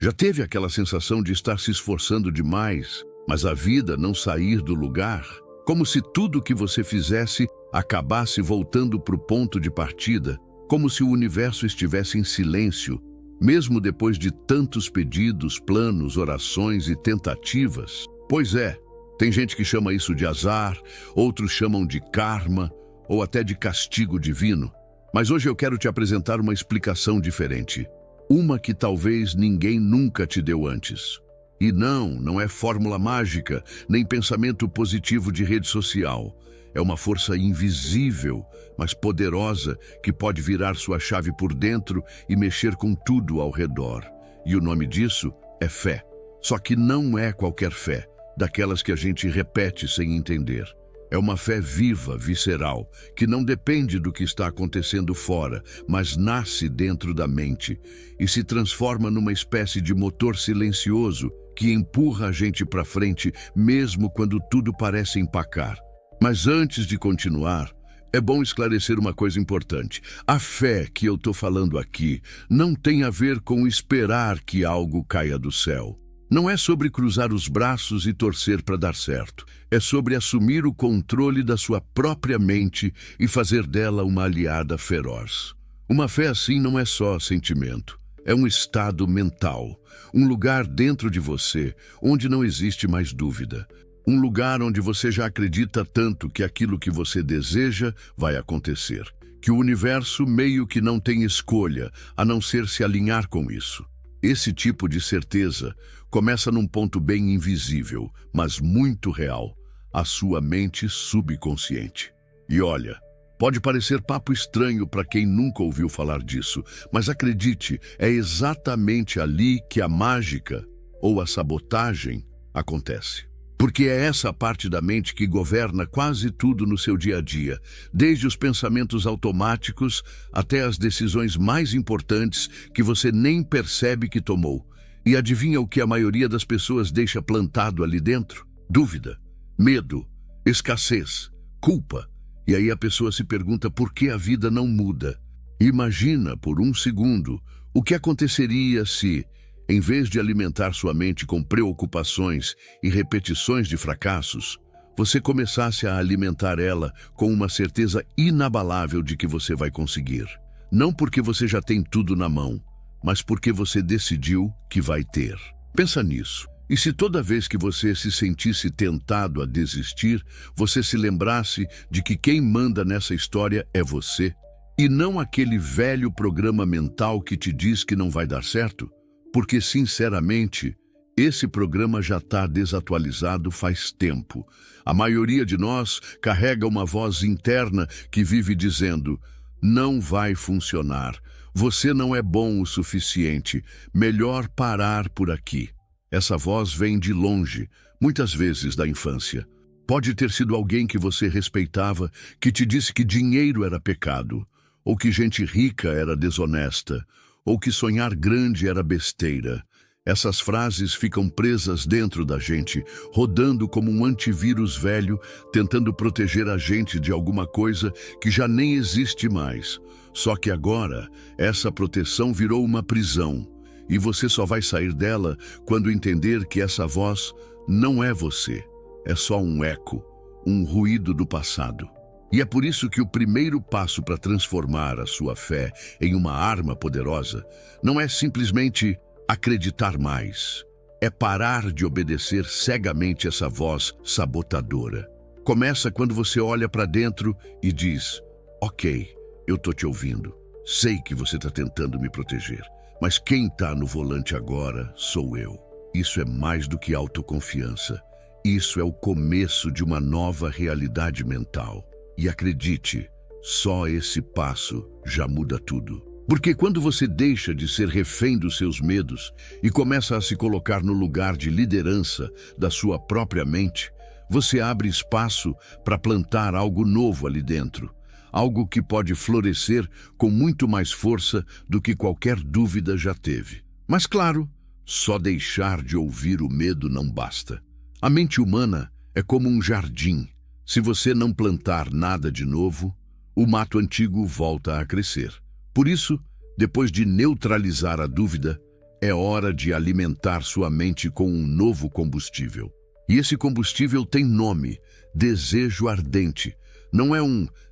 Já teve aquela sensação de estar se esforçando demais, mas a vida não sair do lugar? Como se tudo o que você fizesse acabasse voltando para o ponto de partida, como se o universo estivesse em silêncio, mesmo depois de tantos pedidos, planos, orações e tentativas? Pois é, tem gente que chama isso de azar, outros chamam de karma ou até de castigo divino. Mas hoje eu quero te apresentar uma explicação diferente. Uma que talvez ninguém nunca te deu antes. E não é fórmula mágica, nem pensamento positivo de rede social. É uma força invisível, mas poderosa, que pode virar sua chave por dentro e mexer com tudo ao redor. E o nome disso é fé. Só que não é qualquer fé, daquelas que a gente repete sem entender. É uma fé viva, visceral, que não depende do que está acontecendo fora, mas nasce dentro da mente e se transforma numa espécie de motor silencioso que empurra a gente para frente, mesmo quando tudo parece empacar. Mas antes de continuar, é bom esclarecer uma coisa importante. A fé que eu estou falando aqui não tem a ver com esperar que algo caia do céu. Não é sobre cruzar os braços e torcer para dar certo. É sobre assumir o controle da sua própria mente e fazer dela uma aliada feroz. Uma fé assim não é só sentimento. É um estado mental. Um lugar dentro de você onde não existe mais dúvida. Um lugar onde você já acredita tanto que aquilo que você deseja vai acontecer. Que o universo meio que não tem escolha a não ser se alinhar com isso. Esse tipo de certeza começa num ponto bem invisível, mas muito real, a sua mente subconsciente. E olha, pode parecer papo estranho para quem nunca ouviu falar disso, mas acredite, é exatamente ali que a mágica ou a sabotagem acontece. Porque é essa parte da mente que governa quase tudo no seu dia a dia, desde os pensamentos automáticos até as decisões mais importantes que você nem percebe que tomou. E adivinha o que a maioria das pessoas deixa plantado ali dentro? Dúvida, medo, escassez, culpa. E aí a pessoa se pergunta por que a vida não muda. Imagina por um segundo o que aconteceria se, em vez de alimentar sua mente com preocupações e repetições de fracassos, você começasse a alimentar ela com uma certeza inabalável de que você vai conseguir. Não porque você já tem tudo na mão, mas porque você decidiu que vai ter. Pensa nisso. E se toda vez que você se sentisse tentado a desistir, você se lembrasse de que quem manda nessa história é você, e não aquele velho programa mental que te diz que não vai dar certo? Porque, sinceramente, esse programa já está desatualizado faz tempo. A maioria de nós carrega uma voz interna que vive dizendo: não vai funcionar, você não é bom o suficiente, melhor parar por aqui. Essa voz vem de longe, muitas vezes da infância. Pode ter sido alguém que você respeitava, que te disse que dinheiro era pecado, ou que gente rica era desonesta, ou que sonhar grande era besteira. Essas frases ficam presas dentro da gente, rodando como um antivírus velho, tentando proteger a gente de alguma coisa que já nem existe mais. Só que agora, essa proteção virou uma prisão, e você só vai sair dela quando entender que essa voz não é você, é só um eco, um ruído do passado. E é por isso que o primeiro passo para transformar a sua fé em uma arma poderosa não é simplesmente acreditar mais. É parar de obedecer cegamente essa voz sabotadora. Começa quando você olha para dentro e diz: ok, eu tô te ouvindo. Sei que você está tentando me proteger, mas quem está no volante agora sou eu. Isso é mais do que autoconfiança. Isso é o começo de uma nova realidade mental. E acredite, só esse passo já muda tudo. Porque quando você deixa de ser refém dos seus medos e começa a se colocar no lugar de liderança da sua própria mente, você abre espaço para plantar algo novo ali dentro. Algo que pode florescer com muito mais força do que qualquer dúvida já teve. Mas claro, só deixar de ouvir o medo não basta. A mente humana é como um jardim. Se você não plantar nada de novo, o mato antigo volta a crescer. Por isso, depois de neutralizar a dúvida, É hora de alimentar sua mente com um novo combustível. E esse combustível tem nome: desejo ardente. Não é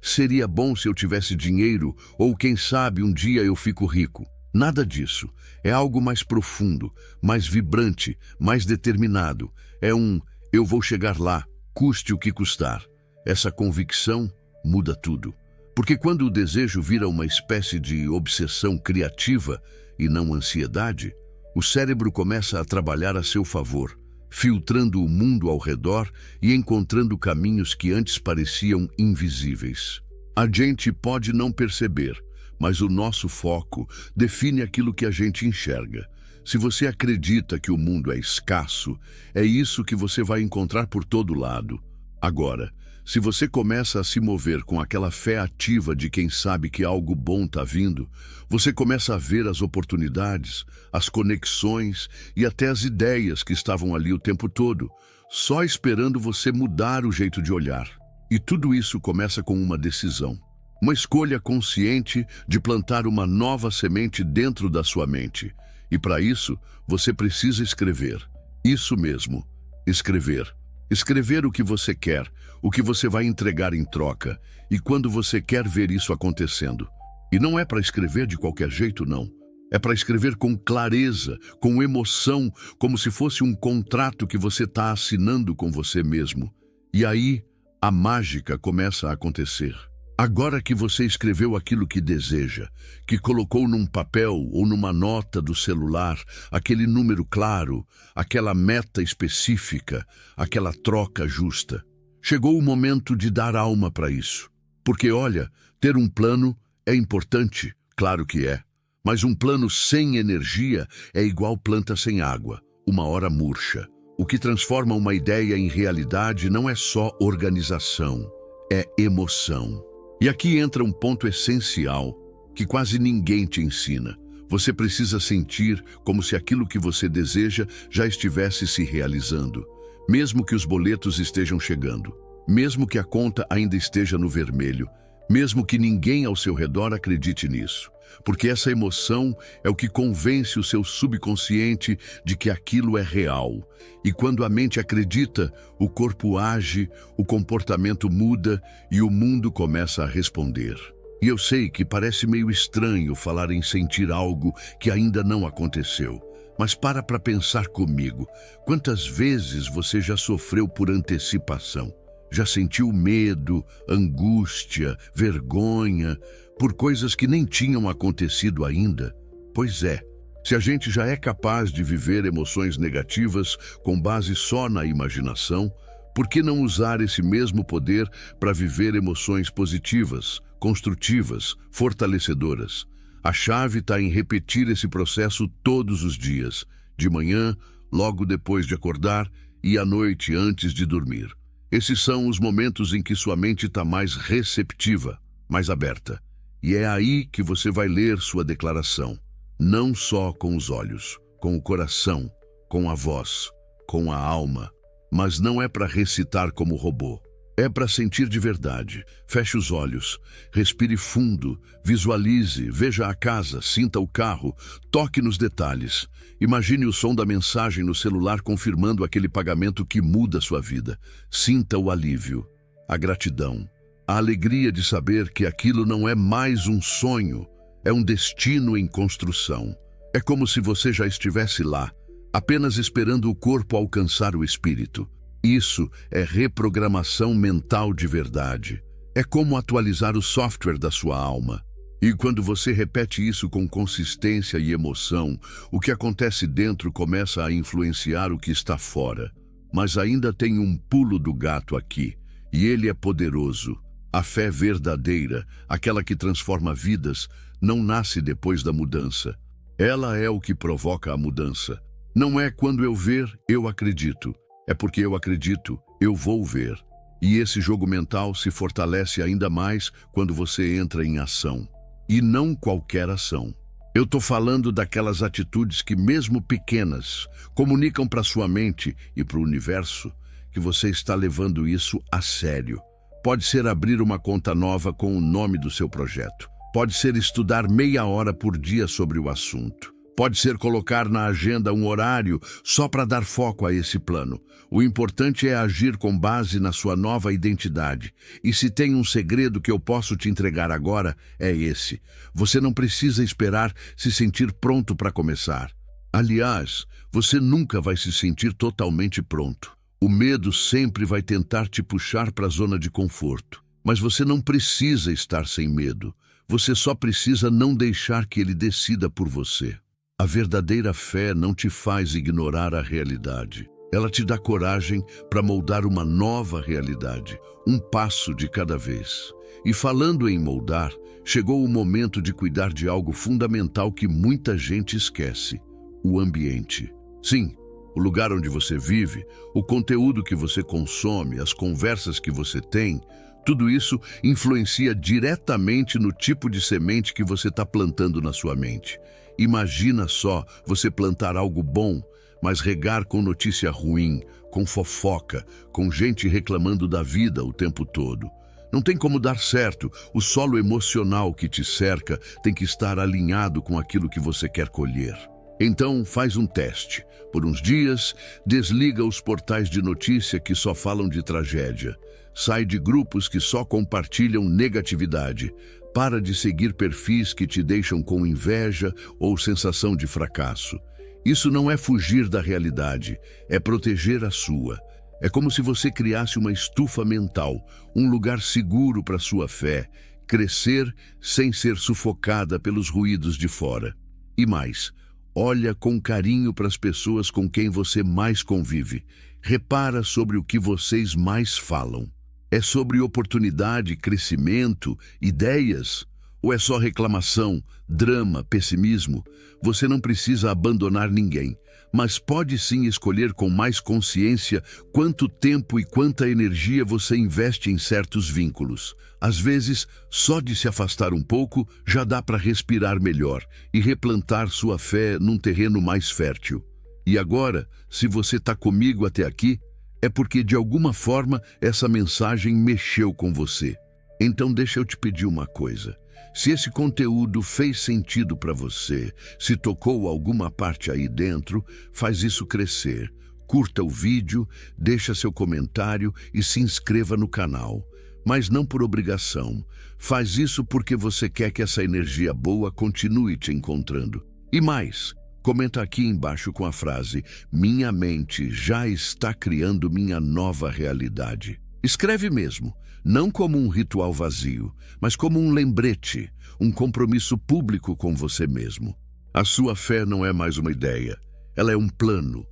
seria bom se eu tivesse dinheiro ou quem sabe um dia eu fico rico. Nada disso. É algo mais profundo, mais vibrante, mais determinado. É eu vou chegar lá, custe o que custar. Essa convicção muda tudo. Porque quando o desejo vira uma espécie de obsessão criativa e não ansiedade, o cérebro começa a trabalhar a seu favor, filtrando o mundo ao redor e encontrando caminhos que antes pareciam invisíveis. A gente pode não perceber, mas o nosso foco define aquilo que a gente enxerga. Se você acredita que o mundo é escasso, é isso que você vai encontrar por todo lado. Agora, se você começa a se mover com aquela fé ativa de quem sabe que algo bom está vindo, você começa a ver as oportunidades, as conexões e até as ideias que estavam ali o tempo todo, só esperando você mudar o jeito de olhar. E tudo isso começa com uma decisão. Uma escolha consciente de plantar uma nova semente dentro da sua mente. E para isso, você precisa escrever. Isso mesmo, escrever. Escrever o que você quer, o que você vai entregar em troca, e quando você quer ver isso acontecendo. E não é para escrever de qualquer jeito, não. É para escrever com clareza, com emoção, como se fosse um contrato que você está assinando com você mesmo. E aí, a mágica começa a acontecer. Agora que você escreveu aquilo que deseja, que colocou num papel ou numa nota do celular, aquele número claro, aquela meta específica, aquela troca justa, chegou o momento de dar alma para isso. Porque, olha, ter um plano é importante, claro que é. Mas um plano sem energia é igual planta sem água, uma hora murcha. O que transforma uma ideia em realidade não é só organização, é emoção. E aqui entra um ponto essencial que quase ninguém te ensina. Você precisa sentir como se aquilo que você deseja já estivesse se realizando, mesmo que os boletos estejam chegando, mesmo que a conta ainda esteja no vermelho, mesmo que ninguém ao seu redor acredite nisso. Porque essa emoção é o que convence o seu subconsciente de que aquilo é real. E quando a mente acredita, o corpo age, o comportamento muda e o mundo começa a responder. E eu sei que parece meio estranho falar em sentir algo que ainda não aconteceu. Mas para pensar comigo, quantas vezes você já sofreu por antecipação? Já sentiu medo, angústia, vergonha, por coisas que nem tinham acontecido ainda? Pois é, se a gente já é capaz de viver emoções negativas com base só na imaginação, por que não usar esse mesmo poder para viver emoções positivas, construtivas, fortalecedoras? A chave está em repetir esse processo todos os dias, de manhã, logo depois de acordar e à noite antes de dormir. Esses são os momentos em que sua mente está mais receptiva, mais aberta. E é aí que você vai ler sua declaração, não só com os olhos, com o coração, com a voz, com a alma. Mas não é para recitar como robô. É para sentir de verdade. Feche os olhos, respire fundo, visualize, veja a casa, sinta o carro, toque nos detalhes. Imagine o som da mensagem no celular confirmando aquele pagamento que muda sua vida. Sinta o alívio, a gratidão, a alegria de saber que aquilo não é mais um sonho, é um destino em construção. É como se você já estivesse lá, apenas esperando o corpo alcançar o espírito. Isso é reprogramação mental de verdade. É como atualizar o software da sua alma. E quando você repete isso com consistência e emoção, o que acontece dentro começa a influenciar o que está fora. Mas ainda tem um pulo do gato aqui, e ele é poderoso. A fé verdadeira, aquela que transforma vidas, não nasce depois da mudança. Ela é o que provoca a mudança. Não é quando eu ver, eu acredito. É porque eu acredito, eu vou ver. E esse jogo mental se fortalece ainda mais quando você entra em ação. E não qualquer ação. Eu estou falando daquelas atitudes que, mesmo pequenas, comunicam para sua mente e para o universo que você está levando isso a sério. Pode ser abrir uma conta nova com o nome do seu projeto. Pode ser estudar meia hora por dia sobre o assunto. Pode ser colocar na agenda um horário só para dar foco a esse plano. O importante é agir com base na sua nova identidade. E se tem um segredo que eu posso te entregar agora, é esse. Você não precisa esperar se sentir pronto para começar. Aliás, você nunca vai se sentir totalmente pronto. O medo sempre vai tentar te puxar para a zona de conforto. Mas você não precisa estar sem medo. Você só precisa não deixar que ele decida por você. A verdadeira fé não te faz ignorar a realidade. Ela te dá coragem para moldar uma nova realidade, um passo de cada vez. E falando em moldar, chegou o momento de cuidar de algo fundamental que muita gente esquece: o ambiente. Sim, o lugar onde você vive, o conteúdo que você consome, as conversas que você tem, tudo isso influencia diretamente no tipo de semente que você está plantando na sua mente. Imagina só você plantar algo bom, mas regar com notícia ruim, com fofoca, com gente reclamando da vida o tempo todo. Não tem como dar certo. O solo emocional que te cerca tem que estar alinhado com aquilo que você quer colher. Então, faz um teste. Por uns dias, desliga os portais de notícia que só falam de tragédia. Sai de grupos que só compartilham negatividade. Para de seguir perfis que te deixam com inveja ou sensação de fracasso. Isso não é fugir da realidade, é proteger a sua. É como se você criasse uma estufa mental, um lugar seguro para sua fé, crescer sem ser sufocada pelos ruídos de fora. E mais, olha com carinho para as pessoas com quem você mais convive. Repara sobre o que vocês mais falam. É sobre oportunidade, crescimento, ideias? Ou é só reclamação, drama, pessimismo? Você não precisa abandonar ninguém, mas pode sim escolher com mais consciência quanto tempo e quanta energia você investe em certos vínculos. Às vezes, só de se afastar um pouco já dá para respirar melhor e replantar sua fé num terreno mais fértil. E agora, se você está comigo até aqui, é porque de alguma forma essa mensagem mexeu com você. Então deixa eu te pedir uma coisa. Se esse conteúdo fez sentido para você, se tocou alguma parte aí dentro, faz isso crescer. Curta o vídeo, deixa seu comentário e se inscreva no canal. Mas não por obrigação. Faz isso porque você quer que essa energia boa continue te encontrando. E mais, comenta aqui embaixo com a frase: minha mente já está criando minha nova realidade. Escreve mesmo, não como um ritual vazio, mas como um lembrete, um compromisso público com você mesmo. A sua fé não é mais uma ideia, ela é um plano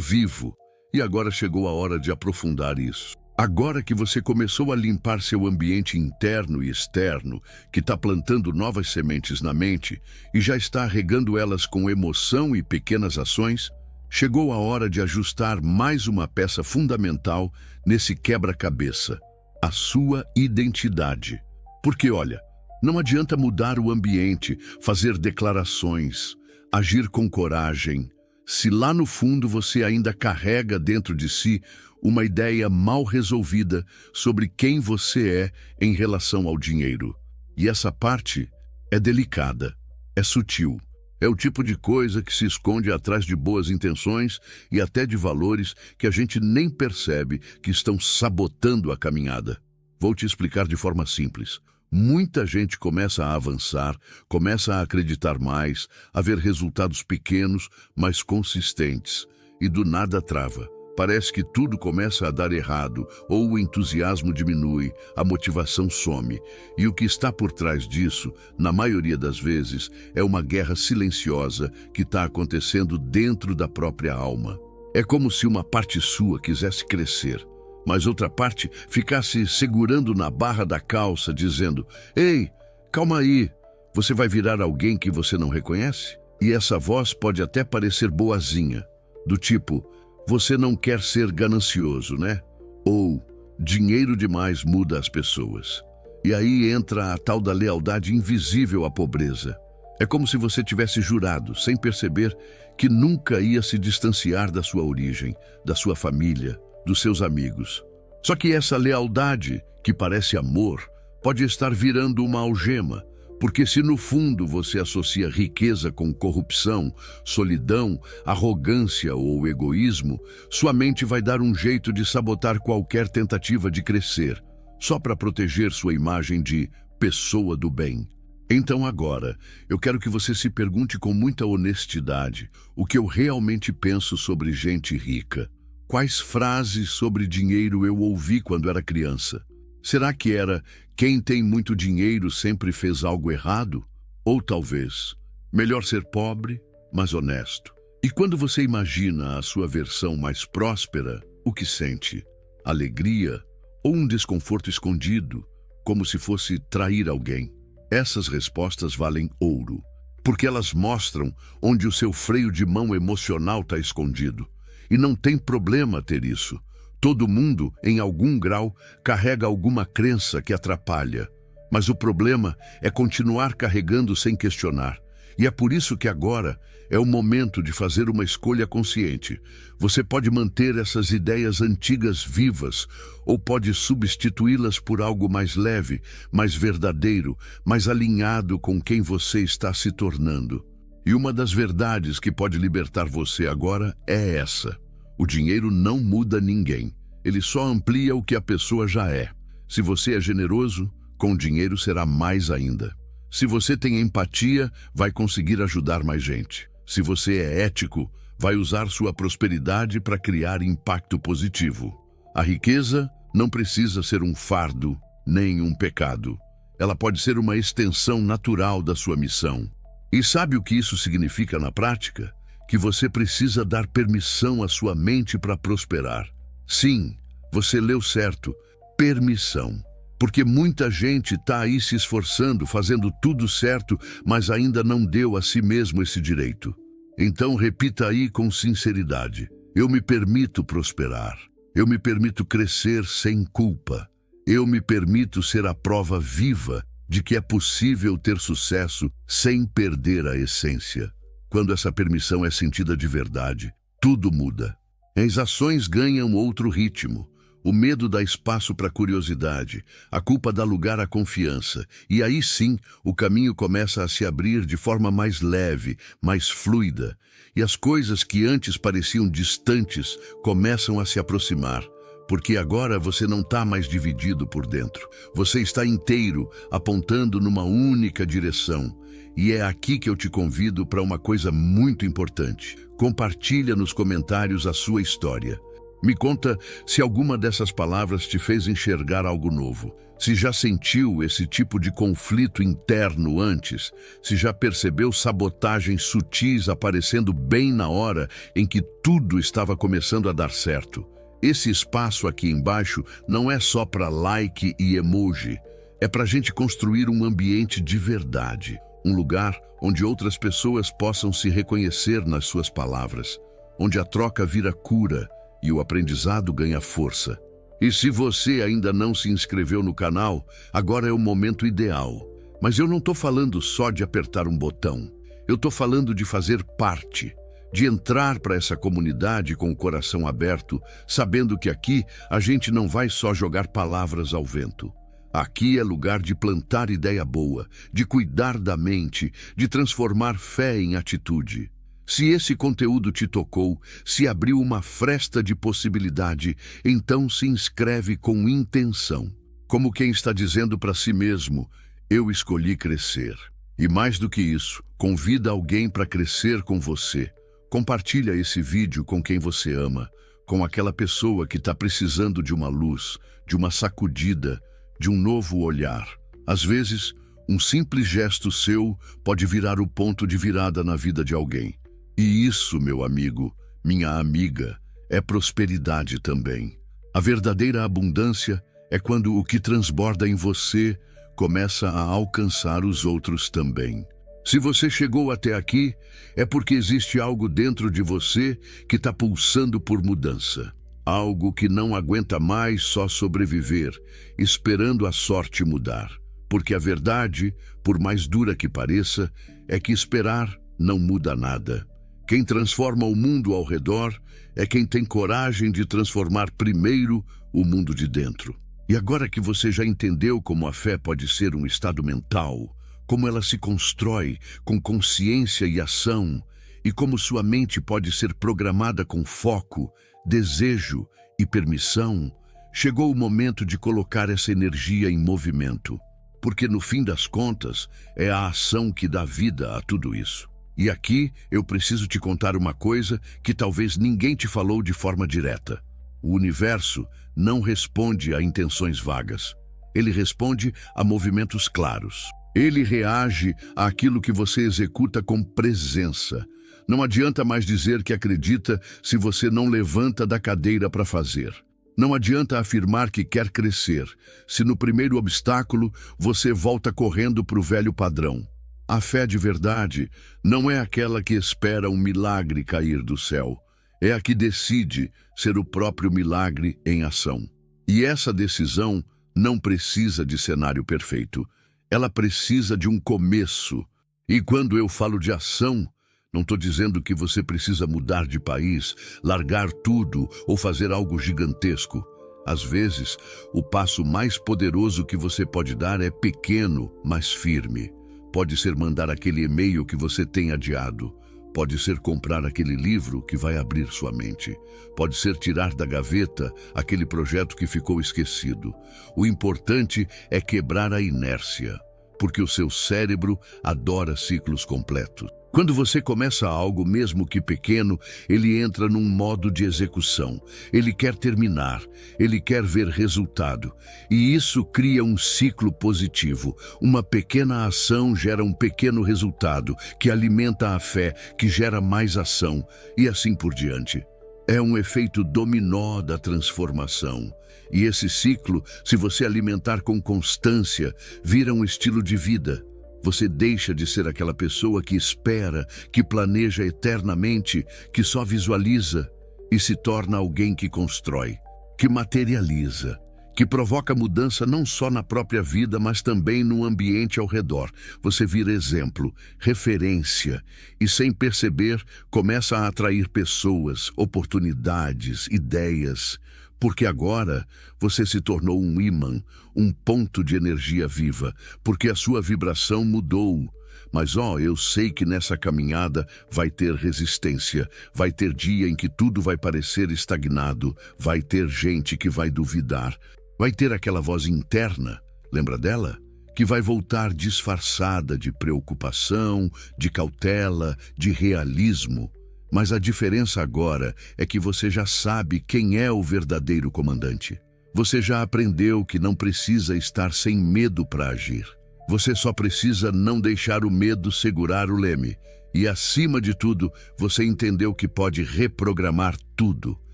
vivo. E agora chegou a hora de aprofundar isso. Agora que você começou a limpar seu ambiente interno e externo, que está plantando novas sementes na mente e já está regando elas com emoção e pequenas ações, chegou a hora de ajustar mais uma peça fundamental nesse quebra-cabeça: a sua identidade. Porque olha, não adianta mudar o ambiente, fazer declarações, agir com coragem, se lá no fundo você ainda carrega dentro de si uma ideia mal resolvida sobre quem você é em relação ao dinheiro. E essa parte é delicada, é sutil. É o tipo de coisa que se esconde atrás de boas intenções e até de valores que a gente nem percebe que estão sabotando a caminhada. Vou te explicar de forma simples. Muita gente começa a avançar, começa a acreditar mais, a ver resultados pequenos, mas consistentes, e do nada trava. Parece que tudo começa a dar errado, ou o entusiasmo diminui, a motivação some. E o que está por trás disso, na maioria das vezes, é uma guerra silenciosa que está acontecendo dentro da própria alma. É como se uma parte sua quisesse crescer, mas outra parte ficasse segurando na barra da calça, dizendo: "Ei, calma aí, você vai virar alguém que você não reconhece?" E essa voz pode até parecer boazinha, do tipo: "Você não quer ser ganancioso, né?" Ou "dinheiro demais muda as pessoas." E aí entra a tal da lealdade invisível à pobreza. É como se você tivesse jurado, sem perceber, que nunca ia se distanciar da sua origem, da sua família, dos seus amigos. Só que essa lealdade, que parece amor, pode estar virando uma algema, Porque se no fundo você associa riqueza com corrupção, solidão, arrogância ou egoísmo, sua mente vai dar um jeito de sabotar qualquer tentativa de crescer, só para proteger sua imagem de pessoa do bem. Então agora, eu quero que você se pergunte com muita honestidade o que eu realmente penso sobre gente rica. Quais frases sobre dinheiro eu ouvi quando era criança? Será que era quem tem muito dinheiro sempre fez algo errado? Ou talvez, melhor ser pobre, mas honesto. E quando você imagina a sua versão mais próspera, o que sente? Alegria ou um desconforto escondido, como se fosse trair alguém? Essas respostas valem ouro, porque elas mostram onde o seu freio de mão emocional está escondido. E não tem problema ter isso. Todo mundo, em algum grau, carrega alguma crença que atrapalha. Mas o problema é continuar carregando sem questionar. E é por isso que agora é o momento de fazer uma escolha consciente. Você pode manter essas ideias antigas vivas, ou pode substituí-las por algo mais leve, mais verdadeiro, mais alinhado com quem você está se tornando. E uma das verdades que pode libertar você agora é essa. O dinheiro não muda ninguém. Ele só amplia o que a pessoa já é. Se você é generoso, com dinheiro será mais ainda. Se você tem empatia, vai conseguir ajudar mais gente. Se você é ético, vai usar sua prosperidade para criar impacto positivo. A riqueza não precisa ser um fardo, nem um pecado. Ela pode ser uma extensão natural da sua missão. E sabe o que isso significa na prática? Que você precisa dar permissão à sua mente para prosperar. Sim, você leu certo, permissão. Porque muita gente está aí se esforçando, fazendo tudo certo, mas ainda não deu a si mesmo esse direito. Então repita aí com sinceridade: eu me permito prosperar. Eu me permito crescer sem culpa. Eu me permito ser a prova viva de que é possível ter sucesso sem perder a essência. Quando essa permissão é sentida de verdade, tudo muda. As ações ganham outro ritmo. O medo dá espaço para a curiosidade, a culpa dá lugar à confiança. E aí sim, o caminho começa a se abrir de forma mais leve, mais fluida. E as coisas que antes pareciam distantes começam a se aproximar. Porque agora você não está mais dividido por dentro. Você está inteiro, apontando numa única direção. E é aqui que eu te convido para uma coisa muito importante. Compartilha nos comentários a sua história. Me conta se alguma dessas palavras te fez enxergar algo novo. Se já sentiu esse tipo de conflito interno antes, se já percebeu sabotagens sutis aparecendo bem na hora em que tudo estava começando a dar certo. Esse espaço aqui embaixo não é só para like e emoji. É para a gente construir um ambiente de verdade. Um lugar onde outras pessoas possam se reconhecer nas suas palavras. Onde a troca vira cura e o aprendizado ganha força. E se você ainda não se inscreveu no canal, agora é o momento ideal. Mas eu não estou falando só de apertar um botão. Eu estou falando de fazer parte. De entrar para essa comunidade com o coração aberto, sabendo que aqui a gente não vai só jogar palavras ao vento. Aqui é lugar de plantar ideia boa, de cuidar da mente, de transformar fé em atitude. Se esse conteúdo te tocou, se abriu uma fresta de possibilidade, então se inscreve com intenção. Como quem está dizendo para si mesmo: eu escolhi crescer. E mais do que isso, convida alguém para crescer com você. Compartilha esse vídeo com quem você ama, com aquela pessoa que está precisando de uma luz, de uma sacudida, de um novo olhar. Às vezes, um simples gesto seu pode virar o ponto de virada na vida de alguém. E isso, meu amigo, minha amiga, é prosperidade também. A verdadeira abundância é quando o que transborda em você começa a alcançar os outros também. Se você chegou até aqui, é porque existe algo dentro de você que está pulsando por mudança. Algo que não aguenta mais só sobreviver, esperando a sorte mudar. Porque a verdade, por mais dura que pareça, é que esperar não muda nada. Quem transforma o mundo ao redor é quem tem coragem de transformar primeiro o mundo de dentro. E agora que você já entendeu como a fé pode ser um estado mental, como ela se constrói com consciência e ação, e como sua mente pode ser programada com foco, desejo e permissão, chegou o momento de colocar essa energia em movimento. Porque no fim das contas, é a ação que dá vida a tudo isso. E aqui eu preciso te contar uma coisa que talvez ninguém te falou de forma direta. O universo não responde a intenções vagas. Ele responde a movimentos claros. Ele reage àquilo que você executa com presença. Não adianta mais dizer que acredita se você não levanta da cadeira para fazer. Não adianta afirmar que quer crescer, se no primeiro obstáculo você volta correndo para o velho padrão. A fé de verdade não é aquela que espera um milagre cair do céu. É a que decide ser o próprio milagre em ação. E essa decisão não precisa de cenário perfeito. Ela precisa de um começo. E quando eu falo de ação, não estou dizendo que você precisa mudar de país, largar tudo ou fazer algo gigantesco. Às vezes, o passo mais poderoso que você pode dar é pequeno, mas firme. Pode ser mandar aquele e-mail que você tem adiado. Pode ser comprar aquele livro que vai abrir sua mente. Pode ser tirar da gaveta aquele projeto que ficou esquecido. O importante é quebrar a inércia, porque o seu cérebro adora ciclos completos. Quando você começa algo, mesmo que pequeno, ele entra num modo de execução. Ele quer terminar, ele quer ver resultado. E isso cria um ciclo positivo. Uma pequena ação gera um pequeno resultado, que alimenta a fé, que gera mais ação, e assim por diante. É um efeito dominó da transformação. E esse ciclo, se você alimentar com constância, vira um estilo de vida. Você deixa de ser aquela pessoa que espera, que planeja eternamente, que só visualiza, e se torna alguém que constrói, que materializa, que provoca mudança não só na própria vida, mas também no ambiente ao redor. Você vira exemplo, referência, e sem perceber, começa a atrair pessoas, oportunidades, ideias, porque agora você se tornou um ímã, um ponto de energia viva, porque a sua vibração mudou. Mas eu sei que nessa caminhada vai ter resistência, vai ter dia em que tudo vai parecer estagnado, vai ter gente que vai duvidar, vai ter aquela voz interna, lembra dela? Que vai voltar disfarçada de preocupação, de cautela, de realismo. Mas a diferença agora é que você já sabe quem é o verdadeiro comandante. Você já aprendeu que não precisa estar sem medo para agir. Você só precisa não deixar o medo segurar o leme. E, acima de tudo, você entendeu que pode reprogramar tudo,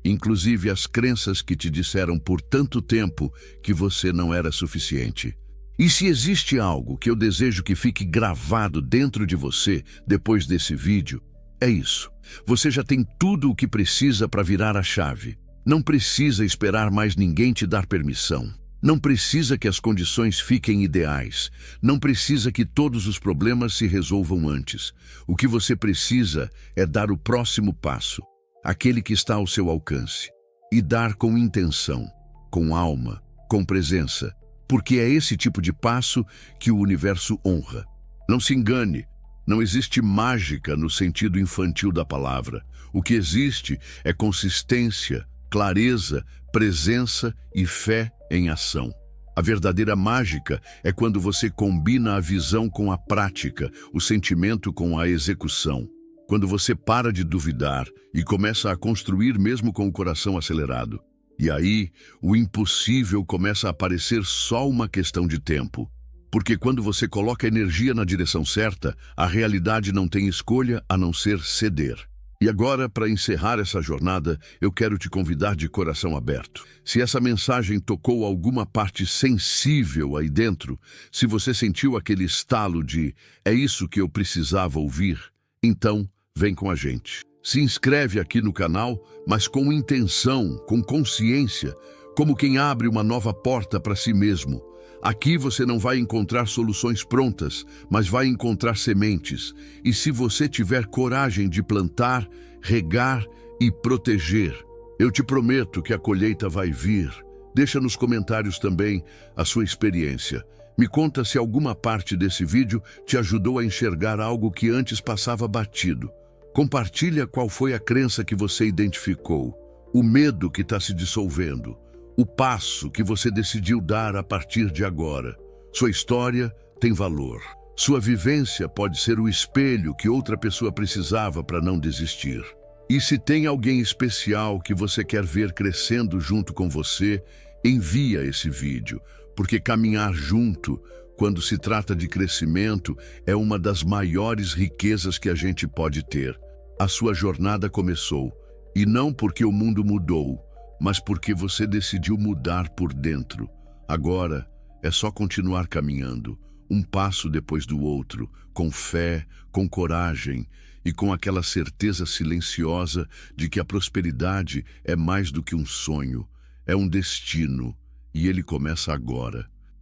inclusive as crenças que te disseram por tanto tempo que você não era suficiente. E se existe algo que eu desejo que fique gravado dentro de você depois desse vídeo, é isso. Você já tem tudo o que precisa para virar a chave. Não precisa esperar mais ninguém te dar permissão. Não precisa que as condições fiquem ideais. Não precisa que todos os problemas se resolvam antes. O que você precisa é dar o próximo passo, aquele que está ao seu alcance. E dar com intenção, com alma, com presença. Porque é esse tipo de passo que o universo honra. Não se engane. Não existe mágica no sentido infantil da palavra. O que existe é consistência, clareza, presença e fé em ação. A verdadeira mágica é quando você combina a visão com a prática, o sentimento com a execução. Quando você para de duvidar e começa a construir mesmo com o coração acelerado. E aí, o impossível começa a parecer só uma questão de tempo. Porque quando você coloca energia na direção certa, a realidade não tem escolha a não ser ceder. E agora, para encerrar essa jornada, eu quero te convidar de coração aberto. Se essa mensagem tocou alguma parte sensível aí dentro, se você sentiu aquele estalo de "é isso que eu precisava ouvir", então vem com a gente. Se inscreve aqui no canal, mas com intenção, com consciência, como quem abre uma nova porta para si mesmo. Aqui você não vai encontrar soluções prontas, mas vai encontrar sementes. E se você tiver coragem de plantar, regar e proteger, eu te prometo que a colheita vai vir. Deixa nos comentários também a sua experiência. Me conta se alguma parte desse vídeo te ajudou a enxergar algo que antes passava batido. Compartilha qual foi a crença que você identificou, o medo que está se dissolvendo, o passo que você decidiu dar a partir de agora. Sua história tem valor. Sua vivência pode ser o espelho que outra pessoa precisava para não desistir. E se tem alguém especial que você quer ver crescendo junto com você, envia esse vídeo, porque caminhar junto, quando se trata de crescimento, é uma das maiores riquezas que a gente pode ter. A sua jornada começou, e não porque o mundo mudou, mas porque você decidiu mudar por dentro. Agora, é só continuar caminhando, um passo depois do outro, com fé, com coragem e com aquela certeza silenciosa de que a prosperidade é mais do que um sonho, é um destino, e ele começa agora.